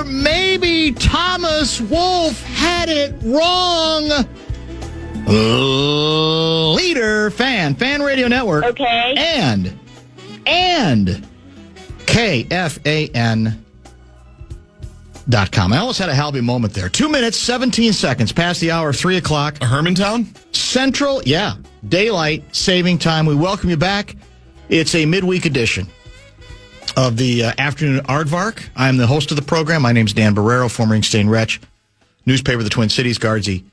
maybe Thomas Wolfe had it wrong. Leader, fan radio network. Okay. And KFAN.com. I almost had a Halby moment there. 2 minutes, 17 seconds past the hour of 3 o'clock. Hermantown? Central, yeah. Daylight saving time. We welcome you back. It's a midweek edition of the afternoon Aardvark. I'm the host of the program. My name's Dan Barreiro, former Inkstein Wretch, newspaper of the Twin Cities. Guardsy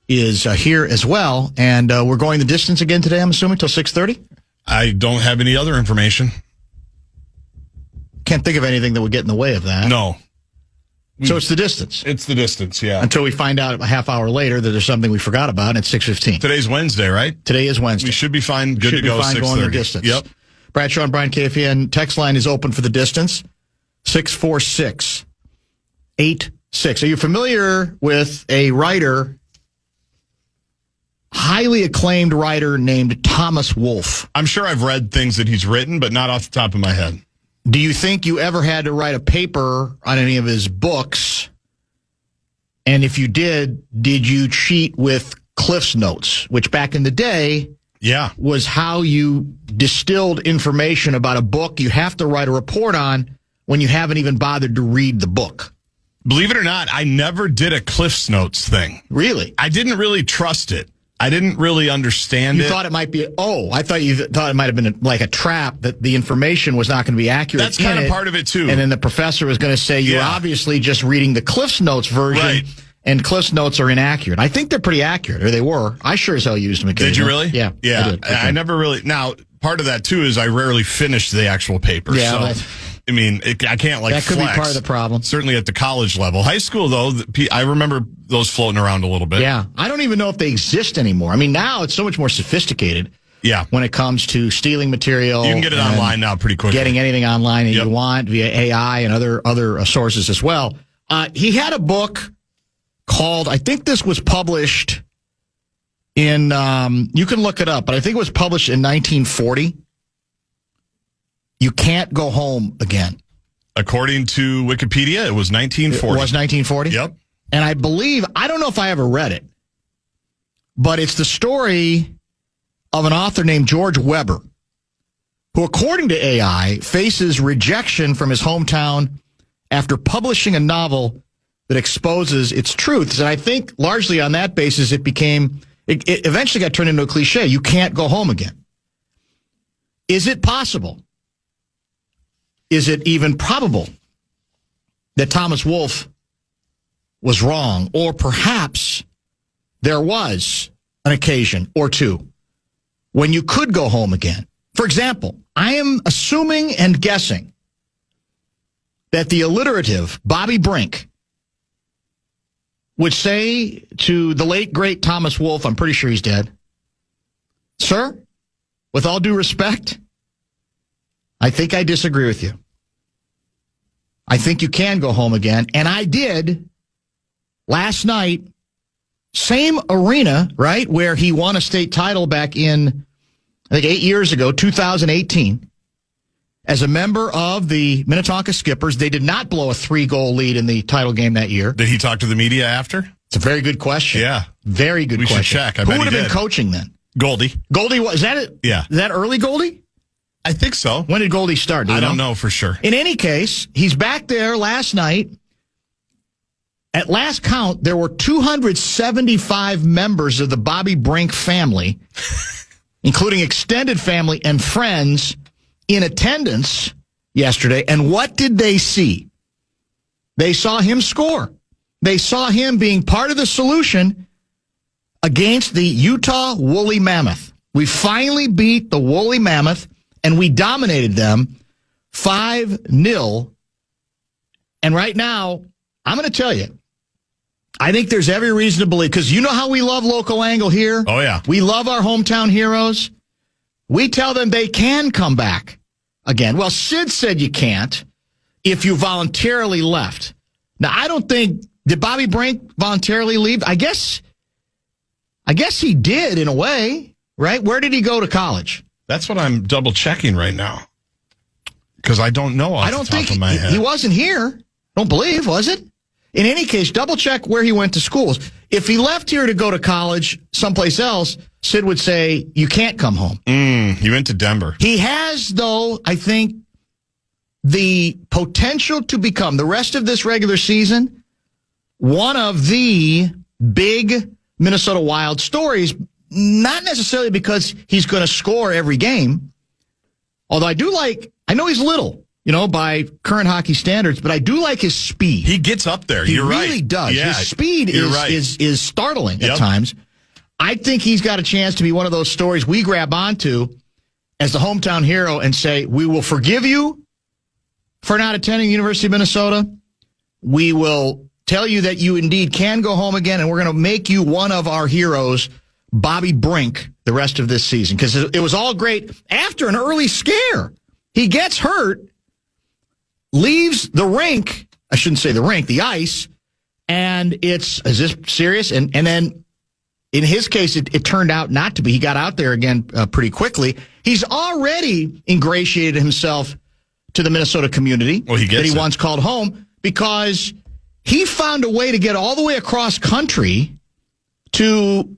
is here as well. And we're going the distance again today, I'm assuming, till 6:30? I don't have any other information. Can't think of anything that would get in the way of that. No. So it's the distance. It's the distance, yeah. Until we find out a half hour later that there's something we forgot about, and it's 6:15. Today's Wednesday, right? Today is Wednesday. We should be fine. Good should to go. Be fine 6:30. going the distance. Yep. Bradshaw and Brian KFAN text line is open for the distance. 646-86. Are you familiar with a writer, highly acclaimed writer named Thomas Wolfe? I'm sure I've read things that he's written, but not off the top of my head. Do you think you ever had to write a paper on any of his books? And if you did you cheat with Cliff's Notes, which back in the day was how you distilled information about a book you have to write a report on when you haven't even bothered to read the book? Believe it or not, I never did a Cliff's Notes thing. Really? I didn't really trust it. I didn't really understand it. You thought it might be, I thought you thought it might have been like a trap, that the information was not going to be accurate. That's kind of part of it, too. And then the professor was going to say, you're obviously just reading the Cliff's Notes version. Right. And Cliff's Notes are inaccurate. I think they're pretty accurate, or they were. I sure as hell used them occasionally. Did you really? Yeah. Yeah. I did. I never really. Now, part of that, too, is I rarely finished the actual paper. Yeah. So, I mean, I can't, that could flex. be part of the problem. Certainly at the college level. High school, though, I remember those floating around a little bit. Yeah. I don't even know if they exist anymore. I mean, now it's so much more sophisticated. Yeah. When it comes to stealing material. You can get it online now pretty quickly. Getting anything online that you want via AI and other sources as well. He had a book called, I think this was published in, you can look it up, but I think it was published in 1940. You Can't Go Home Again. According to Wikipedia, it was 1940. It was 1940? Yep. And I believe, I don't know if I ever read it, but it's the story of an author named George Weber, who, according to AI, faces rejection from his hometown after publishing a novel that exposes its truths. And I think largely on that basis, it eventually got turned into a cliche. You can't go home again. Is it possible? Is it even probable that Thomas Wolfe was wrong? Or perhaps there was an occasion or two when you could go home again. For example, I am assuming and guessing that the alliterative Bobby Brink would say to the late, great Thomas Wolfe, I'm pretty sure he's dead, "Sir, with all due respect, I think I disagree with you. I think you can go home again." And I did last night, same arena, right, where he won a state title back in, I think, 8 years ago, 2018. As a member of the Minnetonka Skippers, they did not blow a 3-goal lead in the title game that year. Did he talk to the media after? It's a very good question. Yeah. Very good question. We should check. Who would have been coaching then? Goldie. Goldie, is that it? Yeah. Is that early Goldie? I think so. When did Goldie start? I don't know for sure. In any case, he's back there last night. At last count, there were 275 members of the Bobby Brink family, including extended family and friends, in attendance yesterday. And what did they see? They saw him score. They saw him being part of the solution against the Utah Woolly Mammoth. We finally beat the Woolly Mammoth, and we dominated them 5-0. And right now, I'm going to tell you, I think there's every reason to believe, because you know how we love local angle here? Oh, yeah. We love our hometown heroes. We tell them they can come back again. Well, Sid said you can't if you voluntarily left. Now, I don't think, did Bobby Brink voluntarily leave? I guess he did in a way, right? Where did he go to college? That's what I'm double checking right now, because I don't know off the top of my head. He wasn't here. Don't believe, was it? In any case, double check where he went to schools. If he left here to go to college someplace else, Sid would say, you can't come home. He went to Denver. He has, though, I think, the potential to become, the rest of this regular season, one of the big Minnesota Wild stories, not necessarily because he's going to score every game, although I know he's little, by current hockey standards, but I do like his speed. He gets up there. He You're right. He really does. Yeah, his speed is startling at times. I think he's got a chance to be one of those stories we grab onto as the hometown hero and say, we will forgive you for not attending the University of Minnesota. We will tell you that you indeed can go home again, and we're going to make you one of our heroes, Bobby Brink, the rest of this season. Because it was all great after an early scare. He gets hurt, leaves the rink, I shouldn't say the rink, the ice, and is this serious? And then in his case, it turned out not to be. He got out there again pretty quickly. He's already ingratiated himself to the Minnesota community that he once called home because he found a way to get all the way across country to,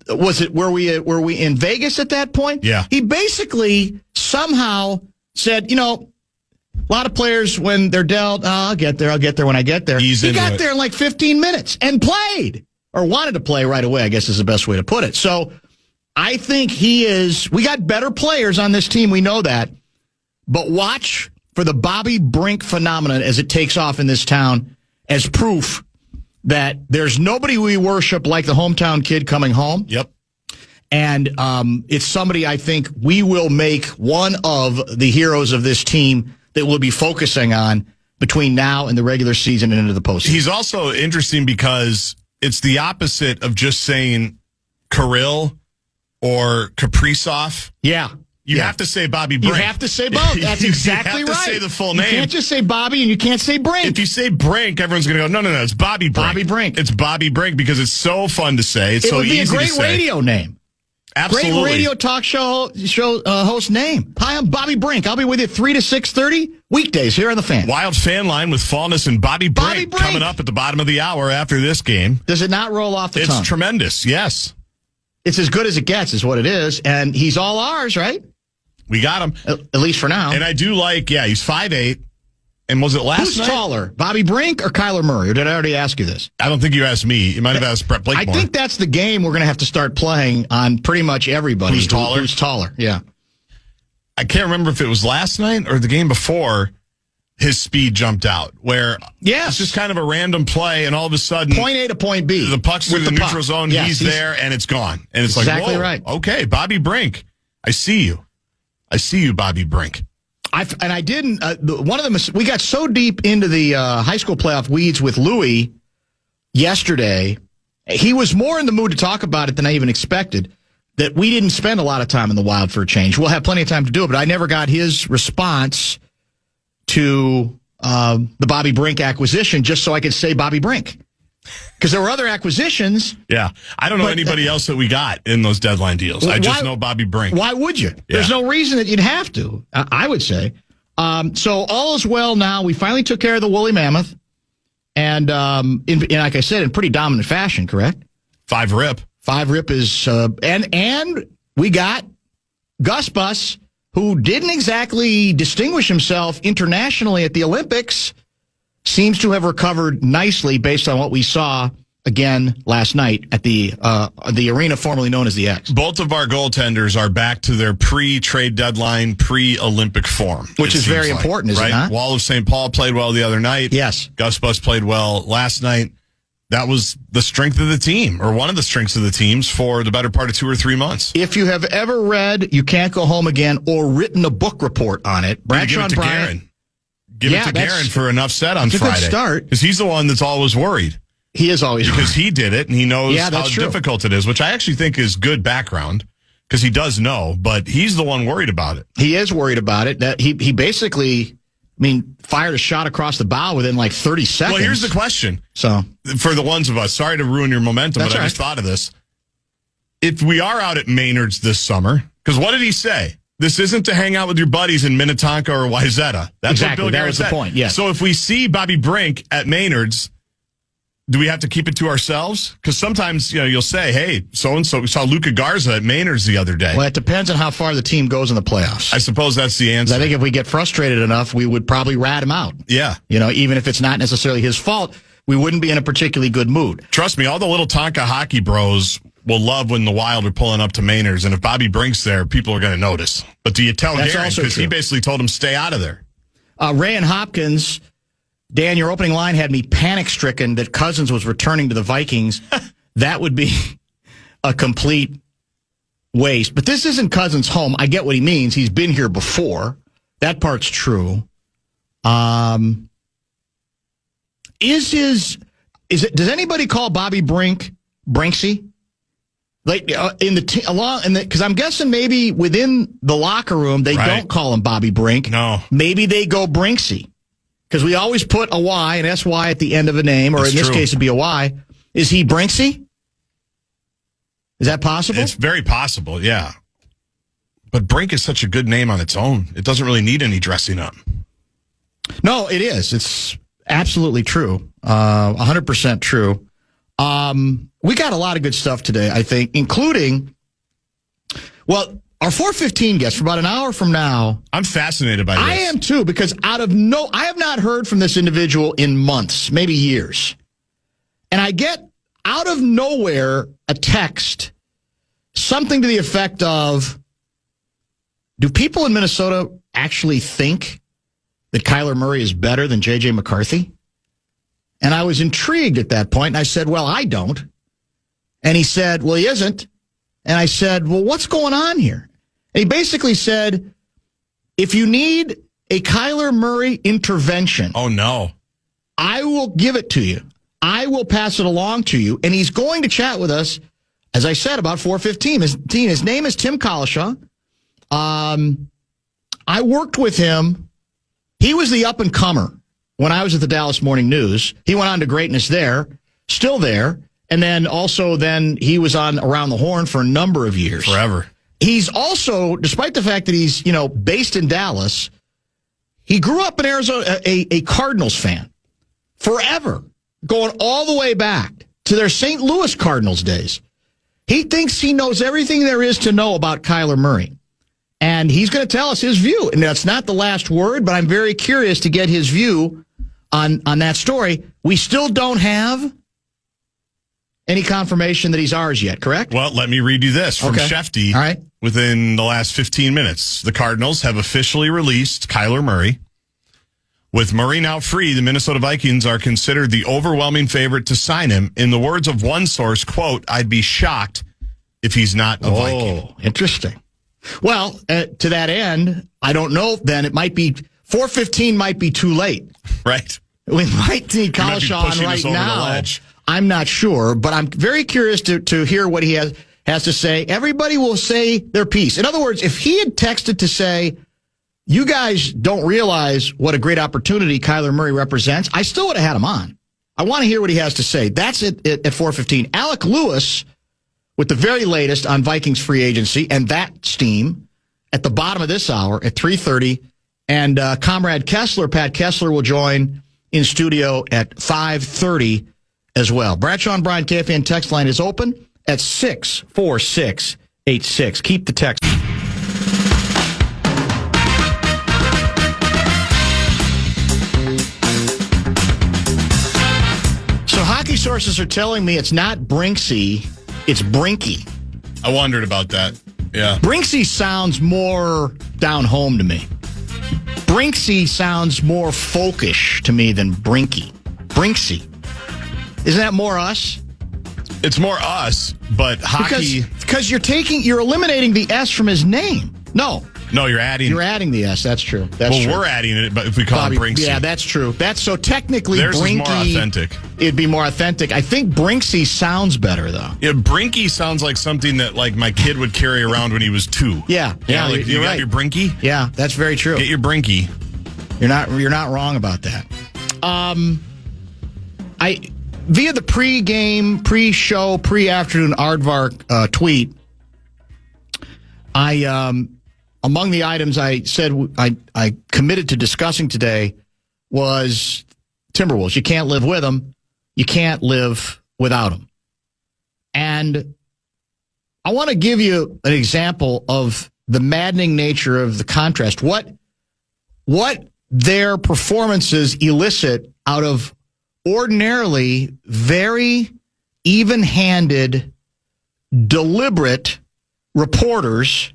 were we in Vegas at that point? Yeah. He basically somehow said, a lot of players, when they're dealt, I'll get there when I get there. He got there in like 15 minutes and played, or wanted to play right away, I guess is the best way to put it. So I think we got better players on this team, we know that. But watch for the Bobby Brink phenomenon as it takes off in this town as proof that there's nobody we worship like the hometown kid coming home. Yep. And it's somebody I think we will make one of the heroes of this team that we'll be focusing on between now and the regular season and into the postseason. He's also interesting because it's the opposite of just saying Kirill or Kaprizov. Yeah. You have to say Bobby Brink. You have to say both. That's exactly right. You have to say the full name. You can't just say Bobby and you can't say Brink. If you say Brink, everyone's going to go, no, it's Bobby Brink. Bobby Brink. It's Bobby Brink because it's so fun to say. It's so easy to say. It would be a great radio name. Absolutely. Great radio talk show host name. Hi, I'm Bobby Brink. I'll be with you 3 to 6:30 weekdays here on the Fan. Wild Fan Line with Fallness and Bobby Brink coming up at the bottom of the hour after this game. Does it not roll off the tongue? It's tremendous, yes. It's as good as it gets is what it is, and he's all ours, right? We got him. At least for now. And I do like, he's 5'8". And was it last night? Who's taller, Bobby Brink or Kyler Murray? Or did I already ask you this? I don't think you asked me. You might have asked Brett Blakemore. I think that's the game we're going to have to start playing on pretty much everybody. Who's taller? Who's taller, yeah. I can't remember if it was last night or the game before his speed jumped out, where it's just kind of a random play, and all of a sudden... Point A to point B. The puck's through the neutral zone, he's there, and it's gone. And it's exactly like, whoa, right. Okay, Bobby Brink, I see you. I see you, Bobby Brink. I didn't. One of them. We got so deep into the high school playoff weeds with Louie yesterday. He was more in the mood to talk about it than I even expected. That we didn't spend a lot of time in the Wild for a change. We'll have plenty of time to do it, but I never got his response to the Bobby Brink acquisition, just so I could say Bobby Brink. Because there were other acquisitions. Yeah. I don't know anybody else that we got in those deadline deals. I just know Bobby Brink. Why would you? Yeah. There's no reason that you'd have to, I would say. So all is well now. We finally took care of the woolly mammoth. And like I said, in pretty dominant fashion, correct? 5 rip. 5 rip is... and we got Gus Bus, who didn't exactly distinguish himself internationally at the Olympics, seems to have recovered nicely based on what we saw again last night at the arena formerly known as the X. Both of our goaltenders are back to their pre-trade deadline, pre-Olympic form. Which is very important, isn't it? Right? Wall of St. Paul played well the other night. Yes. Gus Bus played well last night. That was the strength of the team, or one of the strengths of the teams for the better part of 2 or 3 months. If you have ever read You Can't Go Home Again or written a book report on it, Bradshaw and Bryant... Give it to Garen for enough set on Friday. It's a good start. Because he's the one that's always worried. He is always worried. Because he did it, and he knows how difficult it is, which I actually think is good background, because he does know, but he's the one worried about it. He is worried about it. That he basically, fired a shot across the bow within like 30 seconds. Well, here's the question. So, for the ones of us, sorry to ruin your momentum, but I just thought of this. If we are out at Maynard's this summer, because what did he say? This isn't to hang out with your buddies in Minnetonka or Wayzata. That's exactly. What Bill that was said. the point, yes. So if we see Bobby Brink at Maynard's, do we have to keep it to ourselves? Because sometimes, you'll say, hey, so-and-so, we saw Luka Garza at Maynard's the other day. Well, it depends on how far the team goes in the playoffs. I suppose that's the answer. I think if we get frustrated enough, we would probably rat him out. Yeah. Even if it's not necessarily his fault, we wouldn't be in a particularly good mood. Trust me, all the little Tonka hockey bros will love when the Wild are pulling up to Maynard's, and if Bobby Brink's there, people are going to notice. But do you tell Garen? Because he basically told him stay out of there. Ray and Hopkins, Dan, your opening line had me panic-stricken that Cousins was returning to the Vikings. That would be a complete waste. But this isn't Cousins' home. I get what he means. He's been here before. That part's true. Does anybody call Bobby Brink Brinksy? Like because I'm guessing maybe within the locker room they don't call him Bobby Brink. No, maybe they go Brinksy because we always put a Y and SY at the end of a name, or in this case it'd be a Y. Is he Brinksy? Is that possible? It's very possible, yeah. But Brink is such a good name on its own; it doesn't really need any dressing up. No, it is. It's absolutely true. 100% true. We got a lot of good stuff today, I think, including, our 4:15 guest for about an hour from now. I'm fascinated by this. I am too, because I have not heard from this individual in months, maybe years. And I get out of nowhere a text, something to the effect of, do people in Minnesota actually think that Kyler Murray is better than J.J. McCarthy? And I was intrigued at that point, and I said, well, I don't. And he said, well, he isn't. And I said, well, what's going on here? And he basically said, if you need a Kyler Murray intervention, oh, no, I will give it to you. I will pass it along to you. And he's going to chat with us, as I said, about 4:15. His name is Tim Collishaw. I worked with him. He was the up-and-comer when I was at the Dallas Morning News. He went on to greatness there, still there. And then he was on Around the Horn for a number of years. Forever. He's also, despite the fact that he's, based in Dallas, he grew up in Arizona, a Cardinals fan. Forever. Going all the way back to their St. Louis Cardinals days. He thinks he knows everything there is to know about Kyler Murray. And he's going to tell us his view. And that's not the last word, but I'm very curious to get his view on that story. We still don't have any confirmation that he's ours yet, correct? Well, let me read you this from Shefty. All right. Within the last 15 minutes, the Cardinals have officially released Kyler Murray. With Murray now free, the Minnesota Vikings are considered the overwhelming favorite to sign him. In the words of one source, quote, I'd be shocked if he's not a Viking. Oh, interesting. Well, to that end, I don't know, then it might be, 4:15 might be too late. Right. We might need Collishaw on right now. I'm not sure, but I'm very curious to hear what he has to say. Everybody will say their piece. In other words, if he had texted to say, you guys don't realize what a great opportunity Kyler Murray represents, I still would have had him on. I want to hear what he has to say. That's it at 4:15. Alec Lewis with the very latest on Vikings free agency and that steam at the bottom of this hour at 3:30. And Comrade Kessler, Pat Kessler, will join in studio at 5:30 as well. Bradshaw and Bryan KFAN text line is open at 64686. Keep the text. So hockey sources are telling me it's not Brinksy, it's Brinky. I wondered about that. Yeah. Brinksy sounds more down home to me. Brinksy sounds more folkish to me than Brinky. Brinksy. Isn't that more us? It's more us, but hockey... Because you're eliminating the S from his name. No, you're adding... You're adding the S, that's true. We're adding it, but if we call him Brinksy... Yeah, that's true. So technically, theirs Brinky... is more authentic. It'd be more authentic. I think Brinksy sounds better, though. Yeah, Brinky sounds like something that my kid would carry around when he was 2. Yeah, you got right. your Brinky? Yeah, that's very true. Get your Brinky. You're not wrong about that. Via the pre-game, pre-show, pre-afternoon Aardvark tweet, I among the items I said I committed to discussing today was Timberwolves. You can't live with them. You can't live without them. And I want to give you an example of the maddening nature of the contrast. What their performances elicit out of ordinarily very even-handed, deliberate reporters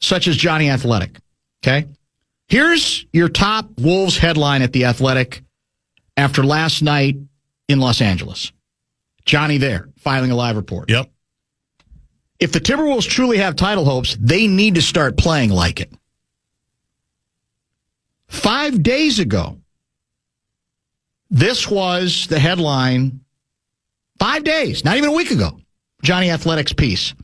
such as Johnny Athletic. Okay? Here's your top Wolves headline at The Athletic after last night in Los Angeles. Johnny there, filing a live report. Yep. If the Timberwolves truly have title hopes, they need to start playing like it. 5 days ago, this was the headline. 5 days, not even a week ago, Johnny Athletic's piece.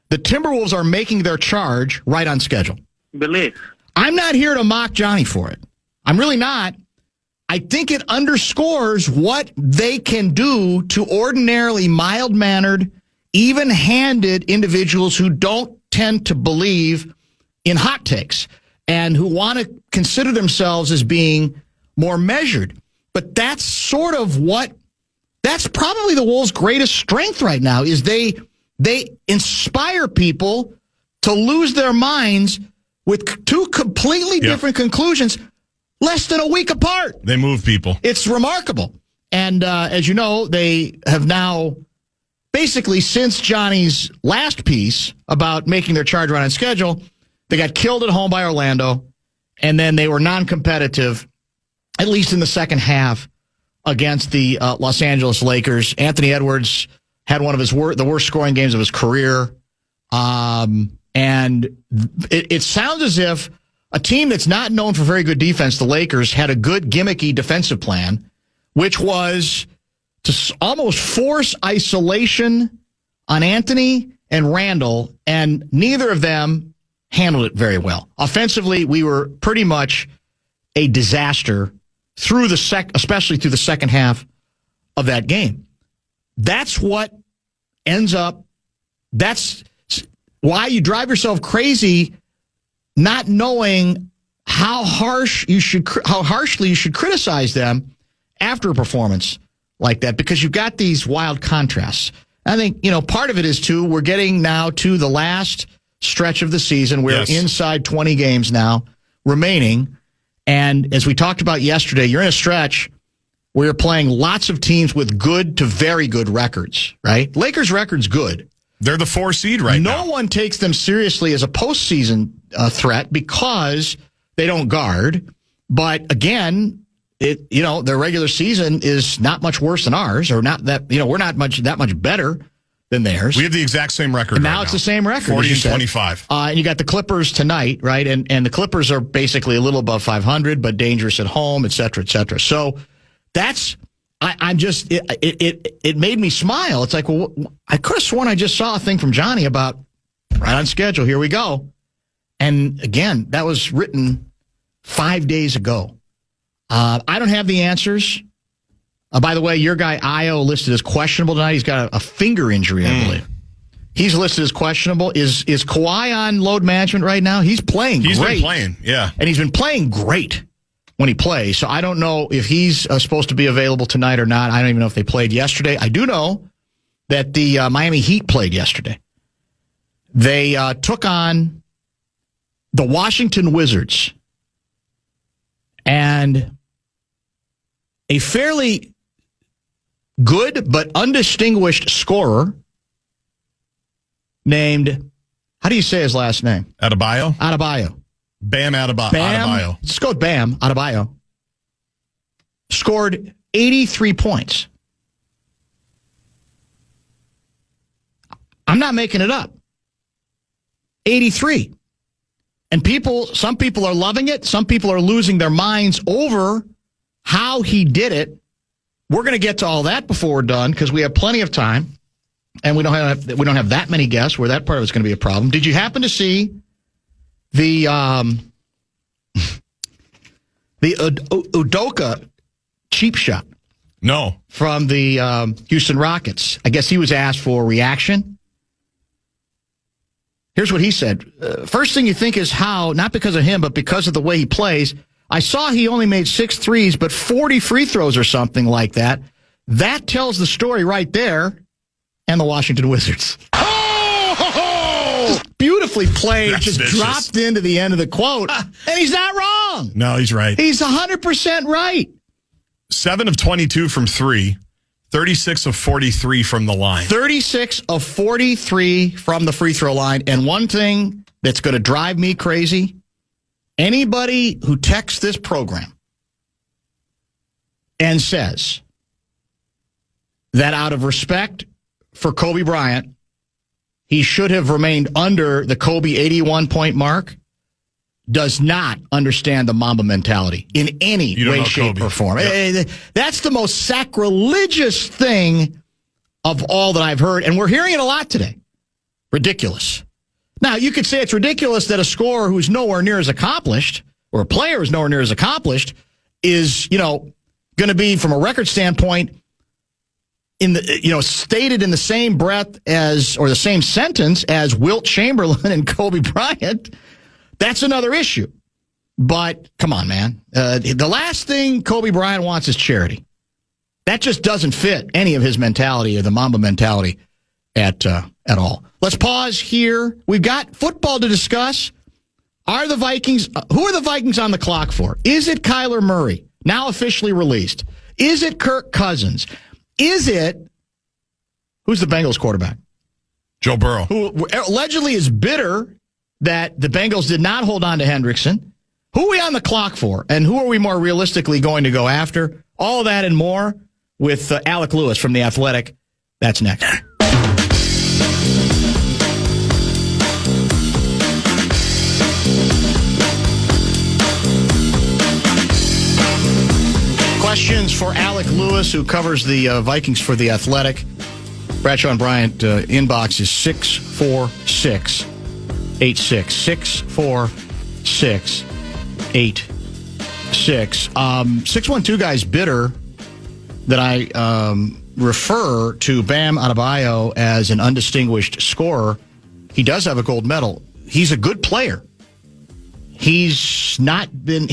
The Timberwolves are making their charge right on schedule. Believe. I'm not here to mock Johnny for it. I'm really not. I think it underscores what they can do to ordinarily mild-mannered, even-handed individuals who don't tend to believe in hot takes and who want to consider themselves as being more measured. But that's sort of that's probably the Wolves' greatest strength right now, is they inspire people to lose their minds with two completely different conclusions less than a week apart. They move people. It's remarkable. And as you know, they have now basically, since Johnny's last piece about making their charge right on schedule, they got killed at home by Orlando, and then they were non-competitive, at least in the second half, against the Los Angeles Lakers. Anthony Edwards had one of the worst scoring games of his career. And it sounds as if a team that's not known for very good defense, the Lakers, had a good gimmicky defensive plan, which was to almost force isolation on Anthony and Randall, and neither of them handled it very well. Offensively, we were pretty much a disaster through especially through the second half of that game. That's what ends up. That's why you drive yourself crazy, not knowing how harshly you should criticize them after a performance like that, because you've got these wild contrasts. I think, part of it is, too, we're getting now to the last stretch of the season. We're inside 20 games now remaining. And as we talked about yesterday, you're in a stretch where you're playing lots of teams with good to very good records, right? Lakers' record's good. They're the 4 seed right now. No one takes them seriously as a postseason threat because they don't guard. But again, their regular season is not much worse than ours, or not that, we're not that much better than theirs. We have the exact same record. And now it's the same record. 40 and 25. And you got the Clippers tonight, right? And the Clippers are basically a little above 500, but dangerous at home, et cetera, et cetera. So that's, it made me smile. It's like, well, I could have sworn I just saw a thing from Johnny about right on schedule. Here we go. And again, that was written 5 days ago. I don't have the answers. By the way, your guy Io listed as questionable tonight. He's got a finger injury, I believe. He's listed as questionable. Is Kawhi on load management right now? He's playing great. He's been playing, yeah. And he's been playing great when he plays. So I don't know if he's supposed to be available tonight or not. I don't even know if they played yesterday. I do know that the Miami Heat played yesterday. They took on the Washington Wizards. And a fairly good but undistinguished scorer named, how do you say his last name? Adebayo? Adebayo. Bam Adebayo. Let's go with Bam Adebayo. Scored 83 points. I'm not making it up. 83. And some people are loving it. Some people are losing their minds over how he did it. We're going to get to all that before we're done because we have plenty of time, and we don't have that many guests where that part of it's going to be a problem. Did you happen to see the Udoka cheap shot? No. From the Houston Rockets. I guess he was asked for a reaction. Here's what he said. First thing you think is how, not because of him, but because of the way he plays. I saw he only made 6 threes, but 40 free throws or something like that. That tells the story right there. And the Washington Wizards. Just beautifully played, That's just vicious. dropped into the end of the quote. And he's not wrong. No, he's right. He's 100% right. 7 of 22 from 3, 36 of 43 from the line. 36 of 43 from the free throw line. And one thing that's going to drive me crazy, anybody who texts this program and says that out of respect for Kobe Bryant, he should have remained under the Kobe 81-point mark, does not understand the Mamba mentality in any way, shape, or form. Yep. That's the most sacrilegious thing of all that I've heard, and we're hearing it a lot today. Ridiculous. Now, you could say it's ridiculous that a scorer who's nowhere near as accomplished, or a player who's nowhere near as accomplished, is, going to be, from a record standpoint, stated in the same breath as, or the same sentence as Wilt Chamberlain and Kobe Bryant. That's another issue. But come on, man. The last thing Kobe Bryant wants is charity. That just doesn't fit any of his mentality or the Mamba mentality at all. Let's pause here. We've got football to discuss. Who are the Vikings on the clock for? Is it Kyler Murray, now officially released? Is it Kirk Cousins? Who's the Bengals quarterback? Joe Burrow. Who allegedly is bitter that the Bengals did not hold on to Hendrickson. Who are we on the clock for? And who are we more realistically going to go after? All of that and more with Alec Lewis from The Athletic. That's next. Questions for Alec Lewis, who covers the Vikings for The Athletic. Bradshaw and Bryant inbox is 64686. 64686. 612 guy's bitter that I refer to Bam Adebayo as an undistinguished scorer. He does have a gold medal. He's a good player. He's not been...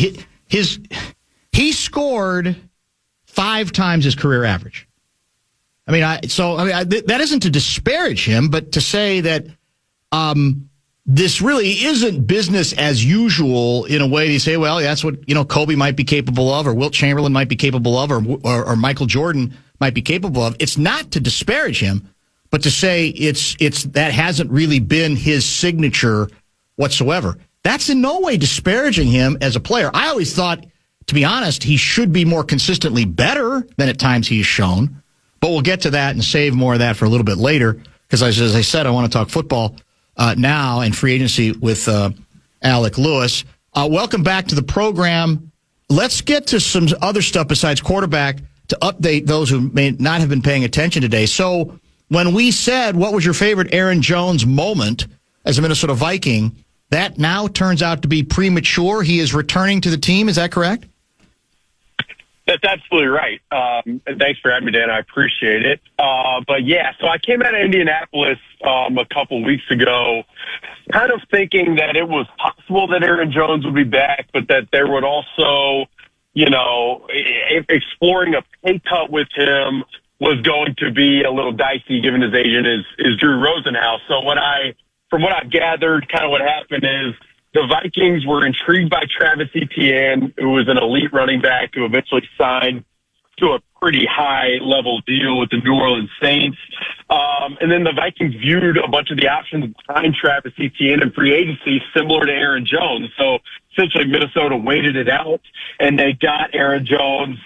He scored 5 times his career average. That isn't to disparage him, but to say that this really isn't business as usual in a way. You say, well, that's what Kobe might be capable of, or Wilt Chamberlain might be capable of, or Michael Jordan might be capable of. It's not to disparage him, but to say it's that hasn't really been his signature whatsoever. That's in no way disparaging him as a player. I always thought, to be honest, he should be more consistently better than at times he's shown. But we'll get to that and save more of that for a little bit later, because as I said, I want to talk football now and free agency with Alec Lewis. Welcome back to the program. Let's get to some other stuff besides quarterback to update those who may not have been paying attention today. So when we said, what was your favorite Aaron Jones moment as a Minnesota Viking, that now turns out to be premature. He is returning to the team. Is that correct? That's absolutely right. And thanks for having me, Dan. I appreciate it. But yeah, so I came out of Indianapolis a couple weeks ago, kind of thinking that it was possible that Aaron Jones would be back, but that there would also, exploring a pay cut with him was going to be a little dicey, given his agent is Drew Rosenhaus. So from what I've gathered, kind of what happened is, the Vikings were intrigued by Travis Etienne, who was an elite running back who eventually signed to a pretty high-level deal with the New Orleans Saints. And then the Vikings viewed a bunch of the options behind Travis Etienne in free agency similar to Aaron Jones. So essentially Minnesota waited it out, and they got Aaron Jones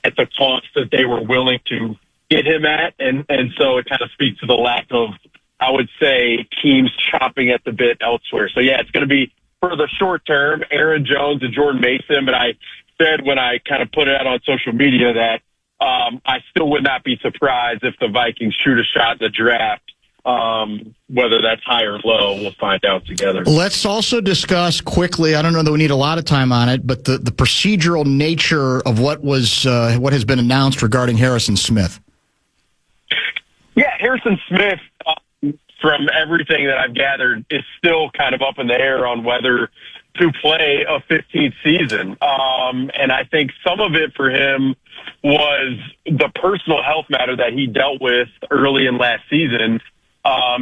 at the cost that they were willing to get him at. And so it kind of speaks to the lack of, I would say, teams chopping at the bit elsewhere. So, yeah, it's going to be, for the short term, Aaron Jones and Jordan Mason. But I said when I kind of put it out on social media that I still would not be surprised if the Vikings shoot a shot in the draft. Whether that's high or low, we'll find out together. Let's also discuss quickly, I don't know that we need a lot of time on it, but the procedural nature of what has been announced regarding Harrison Smith. Yeah, Harrison Smith from everything that I've gathered, is still kind of up in the air on whether to play a 15th season. And I think some of it for him was the personal health matter that he dealt with early in last season.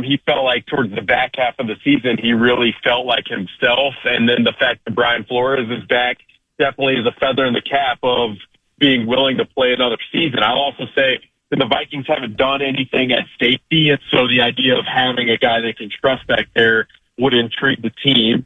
He felt like towards the back half of the season, he really felt like himself. And then the fact that Brian Flores is back definitely is a feather in the cap of being willing to play another season. I'll also say that the Vikings haven't done anything at safety. And so the idea of having a guy they can trust back there would intrigue the team.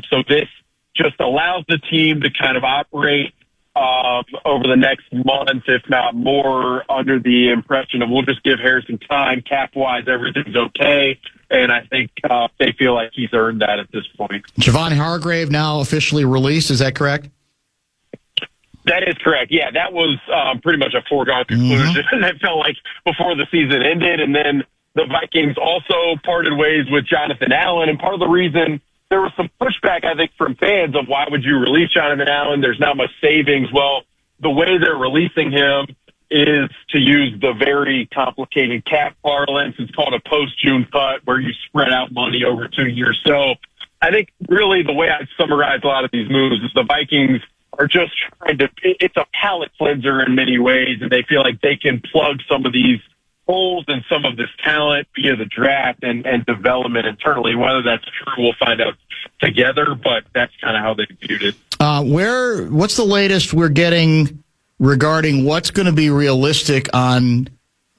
So this just allows the team to kind of operate over the next month, if not more, under the impression of we'll just give Harrison time. Cap-wise, everything's okay. And I think they feel like he's earned that at this point. Javon Hargrave now officially released. Is that correct? That is correct. Yeah, that was pretty much a foregone conclusion. That felt like before the season ended. And then the Vikings also parted ways with Jonathan Allen. And part of the reason there was some pushback, I think, from fans of why would you release Jonathan Allen? There's not much savings. Well, the way they're releasing him is to use the very complicated cap parlance. It's called a post-June cut where you spread out money over 2 years. So I think really the way I summarize a lot of these moves is the Vikings are just trying to, it's a palate cleanser in many ways, and they feel like they can plug some of these holes and some of this talent via the draft and development internally. Whether that's true, we'll find out together, but that's kind of how they viewed it. What's the latest we're getting regarding what's going to be realistic on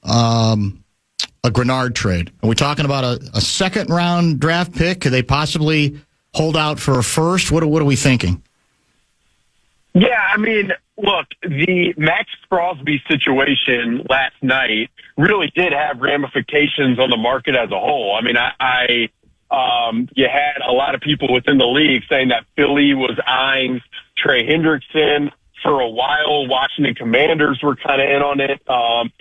a Grenard trade? Are we talking about a second-round draft pick? Could they possibly hold out for a first? What are we thinking? Yeah, I mean, look, the Max Crosby situation last night really did have ramifications on the market as a whole. I mean, you had a lot of people within the league saying that Philly was eyeing Trey Hendrickson for a while. Washington Commanders were kind of in on it.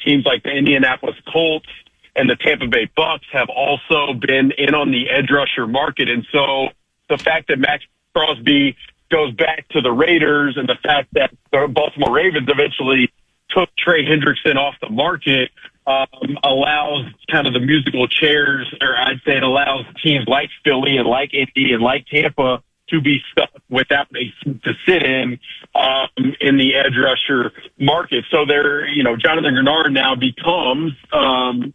Teams like the Indianapolis Colts and the Tampa Bay Bucks have also been in on the edge rusher market. And so the fact that Max Crosby goes back to the Raiders and the fact that the Baltimore Ravens eventually took Trey Hendrickson off the market allows kind of the musical chairs, or I'd say it allows teams like Philly and like Indy and like Tampa to be stuck without a seat to sit in the edge rusher market. So Jonathan Grenard now becomes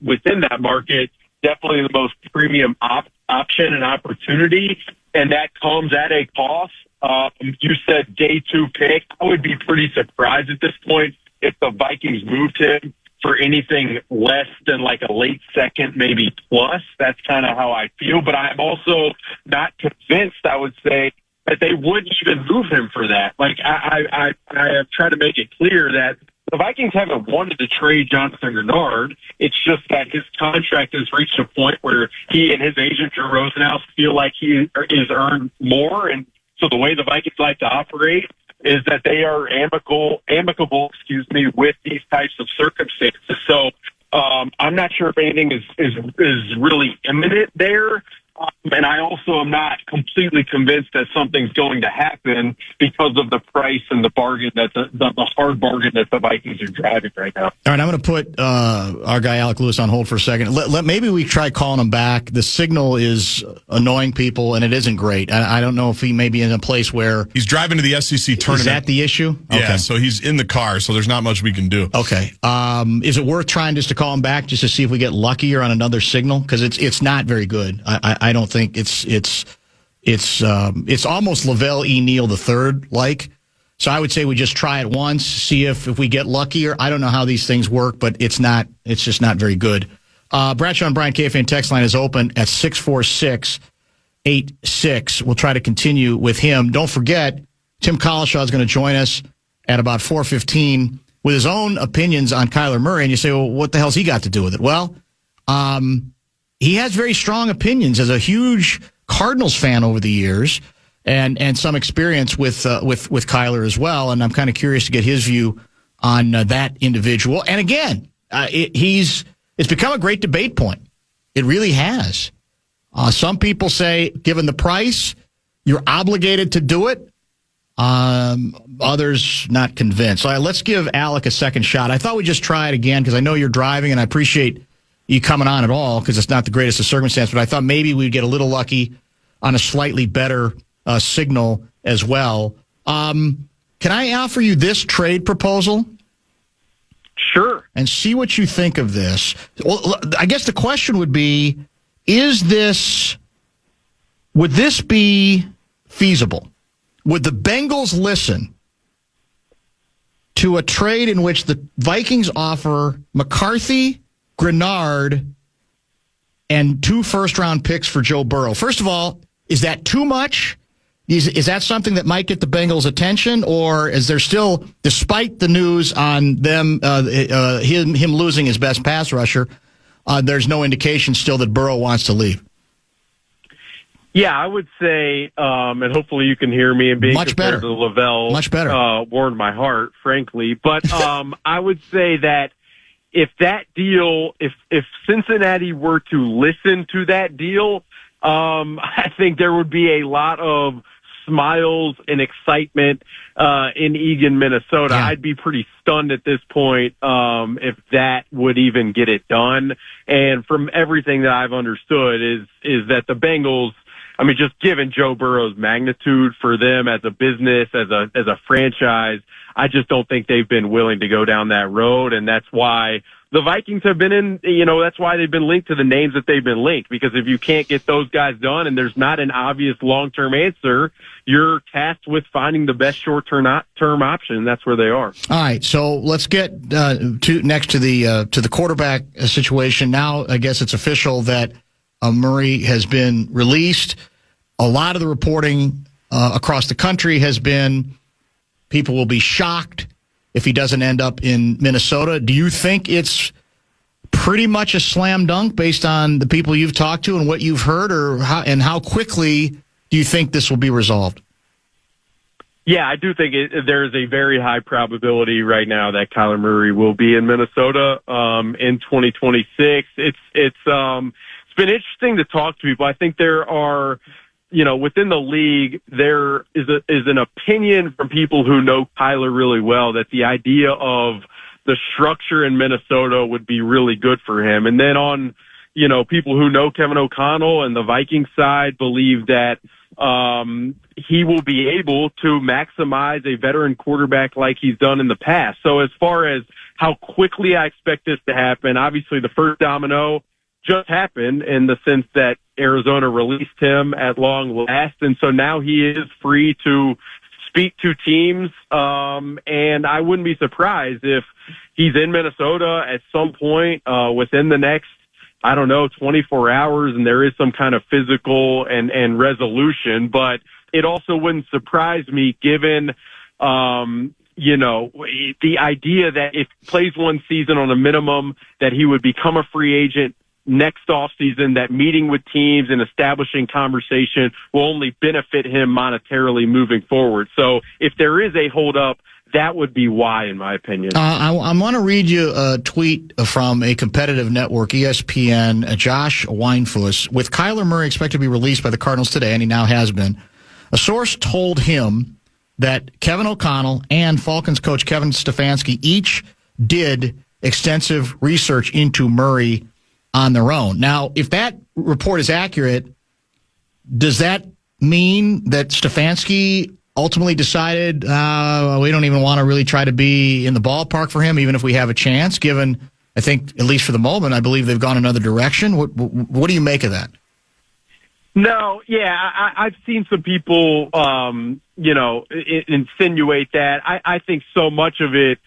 within that market definitely the most premium option and opportunity, and that comes at a cost. You said day 2 pick. I would be pretty surprised at this point if the Vikings moved him for anything less than like a late second, maybe plus. That's kind of how I feel. But I'm also not convinced, I would say, that they wouldn't even move him for that. Like, I have tried to make it clear that the Vikings haven't wanted to trade Jonathan Grenard. It's just that his contract has reached a point where he and his agent, Drew Rosenhaus, feel like he is earned more. And so the way the Vikings like to operate is that they are amicable, with these types of circumstances. So I'm not sure if anything is really imminent there. And I also am not completely convinced that something's going to happen because of the price and the bargain that the hard bargain that the Vikings are driving right now. All right, I'm going to put our guy Alec Lewis on hold for a second. Maybe we try calling him back. The signal is annoying people, and it isn't great. I don't know if he may be in a place where he's driving to the SEC tournament. Is that the issue? Yeah, okay. So he's in the car, so there's not much we can do. Okay. Is it worth trying just to call him back just to see if we get luckier on another signal? Because it's not very good. I don't think it's almost Lavelle E. Neal III like. So I would say we just try it once, see if we get luckier. I don't know how these things work, but it's just not very good. Bradshaw and Bryant KFAN text line is open at 646-86. We'll try to continue with him. Don't forget, Tim Collishaw is going to join us at about 4:15 with his own opinions on Kyler Murray. And you say, well, what the hell's he got to do with it? Well, he has very strong opinions as a huge Cardinals fan over the years, and some experience with Kyler as well. And I'm kind of curious to get his view on that individual. And again, it's become a great debate point. It really has. Some people say, given the price, you're obligated to do it. Others not convinced. So let's give Alec a second shot. I thought we'd just try it again because I know you're driving, and I appreciate you coming on at all because it's not the greatest of circumstances, but I thought maybe we'd get a little lucky on a slightly better signal as well. Can I offer you this trade proposal? Sure. And see what you think of this. Well, I guess the question would be, would this be feasible? Would the Bengals listen to a trade in which the Vikings offer McCarthy, Grenard, and 2 first-round picks for Joe Burrow? First of all, is that too much? Is that something that might get the Bengals' attention, or is there still, despite the news on them, him losing his best pass rusher, there's no indication still that Burrow wants to leave? Yeah, I would say, and hopefully you can hear me, and being Much compared better. to Lavelle Much better. warmed my heart, frankly. But I would say that if that deal, if Cincinnati were to listen to that deal, I think there would be a lot of smiles and excitement in Eagan, Minnesota. Yeah. I'd be pretty stunned at this point if that would even get it done. And from everything that I've understood is that the Bengals, I mean, just given Joe Burrow's magnitude for them as a business, as a franchise, I just don't think they've been willing to go down that road. And that's why the Vikings have been that's why they've been linked to the names that they've been linked, because if you can't get those guys done and there's not an obvious long-term answer, you're tasked with finding the best short-term option, and that's where they are. All right, so let's get next to the quarterback situation. Now, I guess it's official that Murray has been released. A lot of the reporting across the country has been people will be shocked if he doesn't end up in Minnesota. Do you think it's pretty much a slam dunk based on the people you've talked to and what you've heard, or how quickly do you think this will be resolved? Yeah, I do think there is a very high probability right now that Kyler Murray will be in Minnesota in 2026. It's been interesting to talk to people. I think there are, within the league, there is an opinion from people who know Kyler really well that the idea of the structure in Minnesota would be really good for him. And then on, people who know Kevin O'Connell and the Vikings side believe that he will be able to maximize a veteran quarterback like he's done in the past. So as far as how quickly I expect this to happen, obviously the first domino just happened in the sense that Arizona released him at long last. And so now he is free to speak to teams. And I wouldn't be surprised if he's in Minnesota at some point within the next, 24 hours, and there is some kind of physical and resolution. But it also wouldn't surprise me given, the idea that if he plays one season on a minimum, that he would become a free agent next offseason, that meeting with teams and establishing conversation will only benefit him monetarily moving forward. So if there is a holdup, that would be why, in my opinion. I want to read you a tweet from a competitive network, ESPN, Josh Weinfuss. With Kyler Murray expected to be released by the Cardinals today, and he now has been, a source told him that Kevin O'Connell and Falcons coach Kevin Stefanski each did extensive research into Murray on their own. Now, if that report is accurate, does that mean that Stefanski ultimately decided we don't even want to really try to be in the ballpark for him, even if we have a chance, given, I think, at least for the moment, I believe they've gone another direction? What do you make of that? No, yeah, I've seen some people, insinuate that. I think so much of it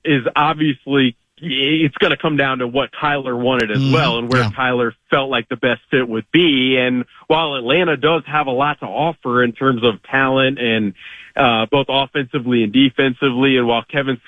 is obviously it's going to come down to what Kyler wanted as well, and where Kyler felt like the best fit would be. And while Atlanta does have a lot to offer in terms of talent and both offensively and defensively, and while Kevin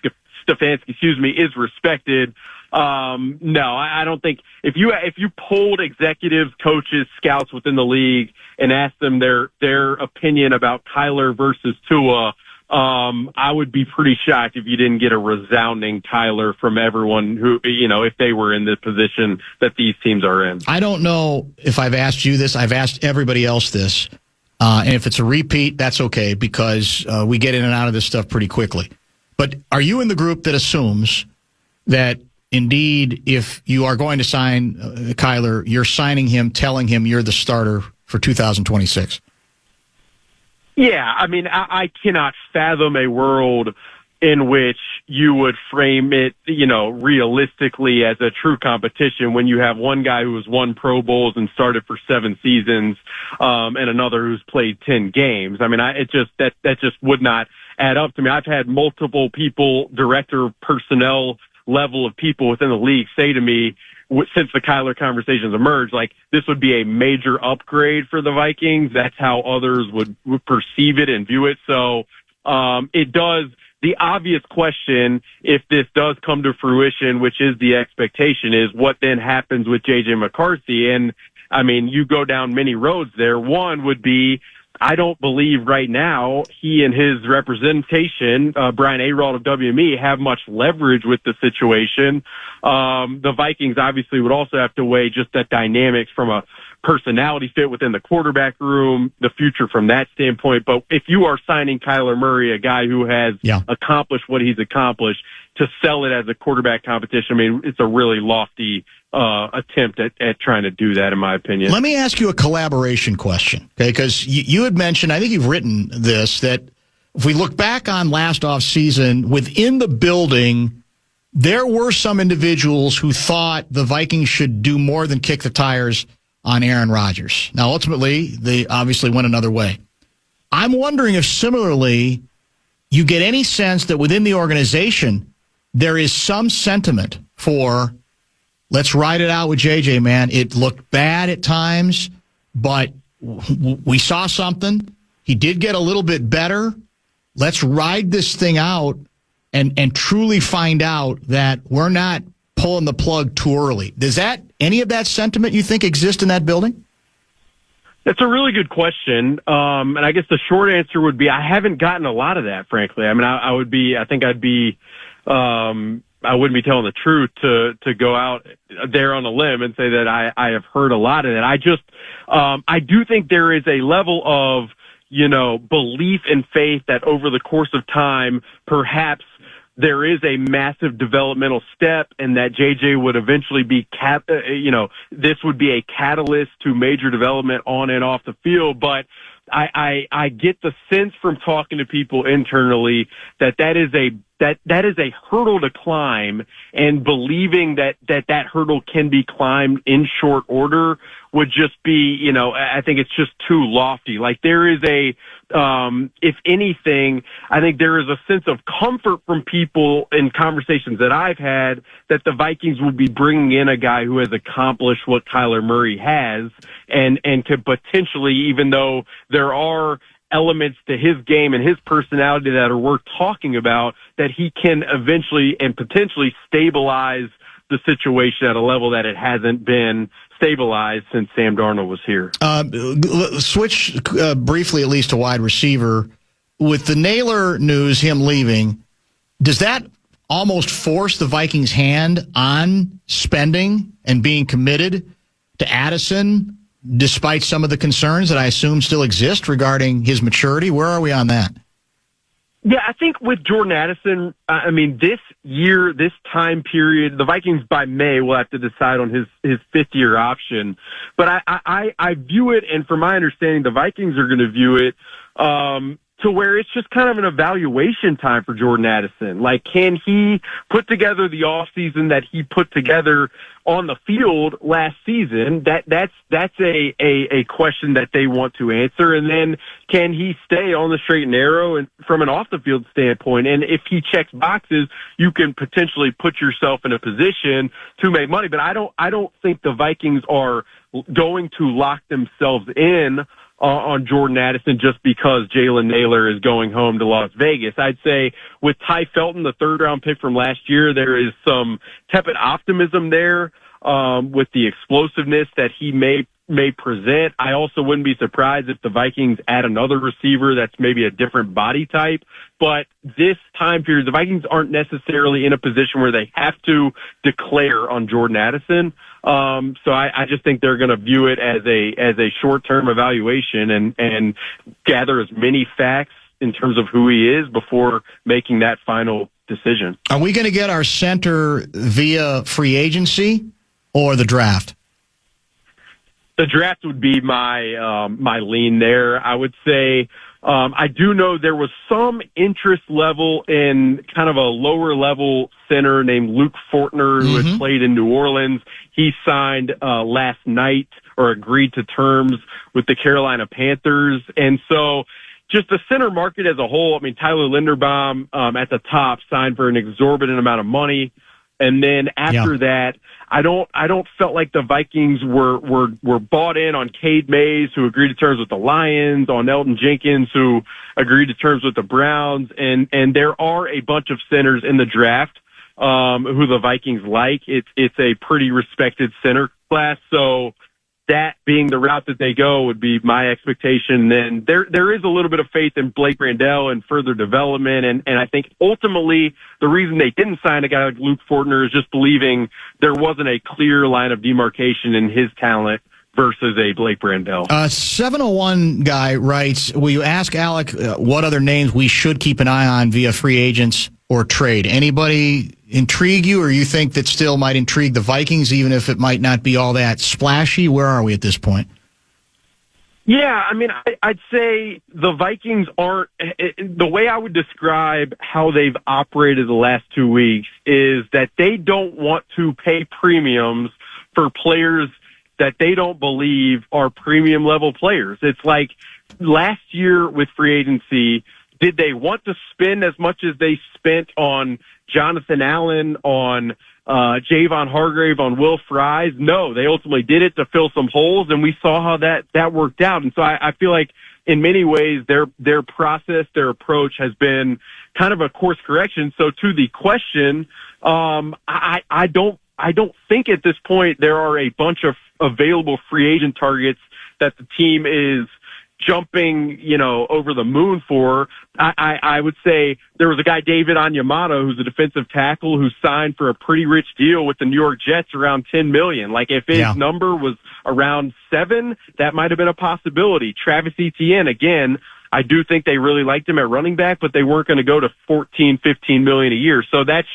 Stefanski, is respected, no, I don't think if you polled executives, coaches, scouts within the league and asked them their opinion about Kyler versus Tua, I would be pretty shocked if you didn't get a resounding Kyler from everyone who, if they were in the position that these teams are in. I don't know if I've asked you this. I've asked everybody else this. And if it's a repeat, that's okay, because we get in and out of this stuff pretty quickly. But are you in the group that assumes that indeed, if you are going to sign Kyler, you're signing him, telling him you're the starter for 2026. Yeah, I mean, I cannot fathom a world in which you would frame it, realistically as a true competition when you have one guy who has won Pro Bowls and started for 7 seasons, and another who's played 10 games. I mean, that just would not add up to me. I've had multiple people, director, personnel level of people within the league say to me, since the Kyler conversations emerged, like, this would be a major upgrade for the Vikings. That's how others would perceive it and view it. So, it does. The obvious question, if this does come to fruition, which is the expectation, is what then happens with J.J. McCarthy. And, I mean, you go down many roads there. One would be, I don't believe right now he and his representation, Brian Arald of WME, have much leverage with the situation. The Vikings obviously would also have to weigh just that dynamics from a personality fit within the quarterback room, the future from that standpoint. But if you are signing Kyler Murray, a guy who has accomplished what he's accomplished, to sell it as a quarterback competition, I mean, it's a really lofty attempt at trying to do that, in my opinion. Let me ask you a collaboration question, okay? Because you had mentioned, I think you've written this, that if we look back on last offseason, within the building, there were some individuals who thought the Vikings should do more than kick the tires on Aaron Rodgers. Now, ultimately, they obviously went another way. I'm wondering if similarly, you get any sense that within the organization, there is some sentiment for, let's ride it out with JJ, man. It looked bad at times, but we saw something. He did get a little bit better. Let's ride this thing out and truly find out that we're not pulling the plug too early. Does any of that sentiment you think exist in that building? That's a really good question. And I guess the short answer would be, I haven't gotten a lot of that, frankly. I mean, I wouldn't be telling the truth to go out there on a limb and say that I have heard a lot of that. I do think there is a level of, belief and faith that over the course of time, perhaps there is a massive developmental step, and that JJ would eventually be this would be a catalyst to major development on and off the field. But I get the sense from talking to people internally that is a hurdle to climb, and believing that hurdle can be climbed in short order would just be, I think it's just too lofty. Like, there is if anything, I think there is a sense of comfort from people in conversations that I've had that the Vikings will be bringing in a guy who has accomplished what Kyler Murray has, and could potentially, even though there are elements to his game and his personality that are worth talking about, that he can eventually and potentially stabilize the situation at a level that it hasn't been stabilized since Sam Darnold was here. Switch briefly, at least, to wide receiver. With the Naylor news, him leaving, does that almost force the Vikings' hand on spending and being committed to Addison, despite some of the concerns that I assume still exist regarding his maturity? Where are we on that? Yeah, I think with Jordan Addison, I mean, this year, this time period, the Vikings by May will have to decide on his fifth-year option. But I view it, and from my understanding, the Vikings are going to view it to where it's just kind of an evaluation time for Jordan Addison. Like, can he put together the offseason that he put together on the field last season? That's a question that they want to answer. And then, can he stay on the straight and narrow and from an off the field standpoint? And if he checks boxes, you can potentially put yourself in a position to make money. But I don't think the Vikings are going to lock themselves in on Jordan Addison just because Jalen Naylor is going home to Las Vegas. I'd say with Ty Felton, the third-round pick from last year, there is some tepid optimism there with the explosiveness that he may present. I also wouldn't be surprised if the Vikings add another receiver that's maybe a different body type. But this time period, the Vikings aren't necessarily in a position where they have to declare on Jordan Addison. So I just think they're going to view it as a short-term evaluation and gather as many facts in terms of who he is before making that final decision. Are we going to get our center via free agency or the draft? The draft would be my my lean there. I would say I do know there was some interest level in kind of a lower level center named Luke Fortner who had played in New Orleans. He signed last night or agreed to terms with the Carolina Panthers. And so just the center market as a whole, I mean, Tyler Linderbaum at the top signed for an exorbitant amount of money. And then after that, I don't felt like the Vikings were bought in on Cade Mays, who agreed to terms with the Lions, on Elton Jenkins, who agreed to terms with the Browns, and there are a bunch of centers in the draft who the Vikings like. It's a pretty respected center class, so that being the route that they go would be my expectation. Then there is a little bit of faith in Blake Randall and further development. And I think ultimately the reason they didn't sign a guy like Luke Fortner is just believing there wasn't a clear line of demarcation in his talent versus a Blake Randall. 701 guy writes, will you ask Alec what other names we should keep an eye on via free agents or trade? Anybody intrigue you, or you think that still might intrigue the Vikings, even if it might not be all that splashy? Where are we at this point? Yeah, I mean, I'd say the Vikings aren't – the way I would describe how they've operated the last 2 weeks is that they don't want to pay premiums for players that they don't believe are premium-level players. It's like last year with free agency – did they want to spend as much as they spent on Jonathan Allen, on Javon Hargrave, on Will Fries? No, they ultimately did it to fill some holes, and we saw how that worked out. And so I feel like in many ways their process, their approach has been kind of a course correction. So to the question, I don't think at this point there are a bunch of available free agent targets that the team is jumping, over the moon for. I would say there was a guy, David Onyemata, who's a defensive tackle who signed for a pretty rich deal with the New York Jets around $10 million. Like if his number was around 7, that might have been a possibility. Travis Etienne, again, I do think they really liked him at running back, but they weren't going to go to $14, $15 million a year. So that's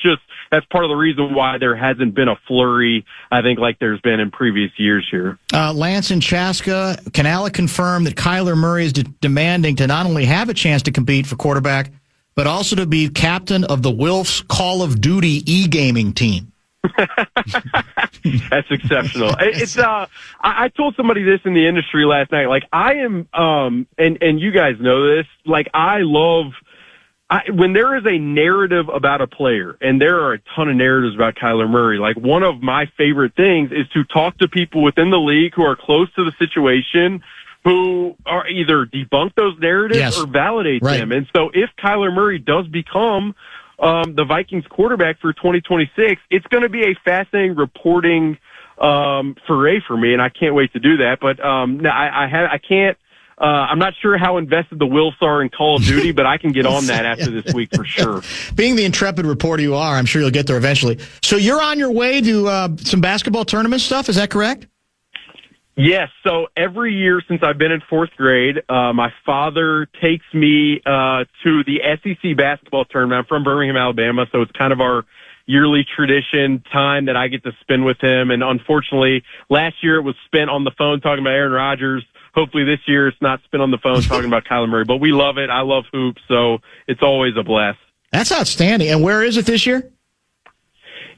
part of the reason why there hasn't been a flurry, I think, like there's been in previous years here. Lance and Chaska, can Alec confirm that Kyler Murray is demanding to not only have a chance to compete for quarterback, but also to be captain of the Wilfs Call of Duty e-gaming team? That's exceptional. It's I told somebody this in the industry last night. Like I am, and you guys know this. Like I love when there is a narrative about a player, and there are a ton of narratives about Kyler Murray. Like one of my favorite things is to talk to people within the league who are close to the situation, who are either debunk those narratives or validate them. And so if Kyler Murray does become the Vikings quarterback for 2026, it's going to be a fascinating reporting foray for me, and I can't wait to do that. But I can't. I'm not sure how invested the Wilfs are in Call of Duty, but I can get on that after this week for sure. Being the intrepid reporter you are, I'm sure you'll get there eventually. So you're on your way to some basketball tournament stuff, is that correct? Yes. So every year since I've been in 4th grade, my father takes me to the SEC basketball tournament. I'm from Birmingham, Alabama, so it's kind of our yearly tradition time that I get to spend with him. And unfortunately, last year it was spent on the phone talking about Aaron Rodgers. Hopefully this year it's not spent on the phone talking about Kyler Murray. But we love it. I love hoops, so it's always a blast. That's outstanding. And where is it this year?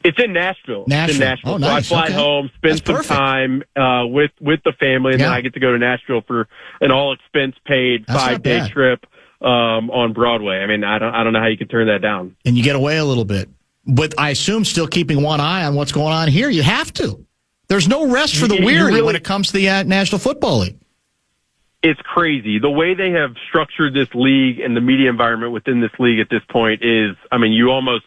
It's in Nashville. It's in Nashville. Oh, nice. So I fly home, spend some time with the family, and then I get to go to Nashville for an all-expense-paid 5-day trip on Broadway. I mean, I don't know how you can turn that down. And you get away a little bit. But I assume still keeping one eye on what's going on here. You have to. There's no rest for the weary when it comes to the National Football League. It's crazy. The way they have structured this league and the media environment within this league at this point is, I mean, you almost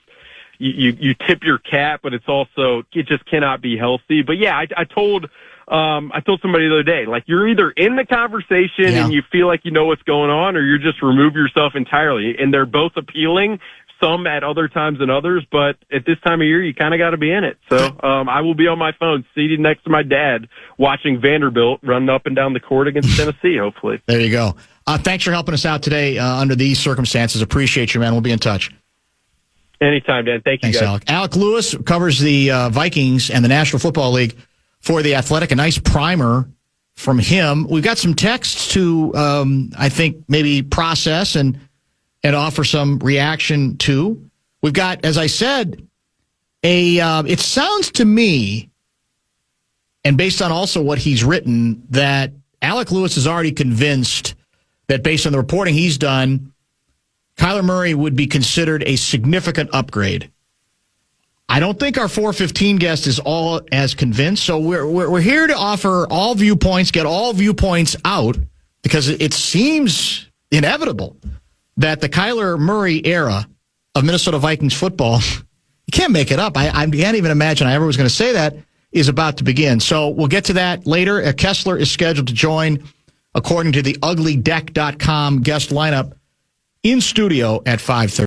you tip your cap, but it's also, it just cannot be healthy. But yeah, I told somebody the other day, like, you're either in the conversation and you feel like you know what's going on, or you're just remove yourself entirely. And they're both appealing, some at other times than others, but at this time of year, you kind of got to be in it. So I will be on my phone, seated next to my dad, watching Vanderbilt run up and down the court against Tennessee, hopefully. There you go. Thanks for helping us out today under these circumstances. Appreciate you, man. We'll be in touch. Anytime, Dan. Thank you, Thanks, guys. Alec. Alec Lewis covers the Vikings and the National Football League for The Athletic. A nice primer from him. We've got some texts to, I think, maybe process and offer some reaction to. We've got, as I said, it sounds to me, and based on also what he's written, that Alec Lewis is already convinced that based on the reporting he's done, Kyler Murray would be considered a significant upgrade. I don't think our 415 guest is all as convinced, so we're here to offer all viewpoints, get all viewpoints out, because it seems inevitable that the Kyler Murray era of Minnesota Vikings football, you can't make it up. I can't even imagine I ever was going to say that, is about to begin. So we'll get to that later. Kessler is scheduled to join, according to the uglydeck.com guest lineup, in studio at 5:30.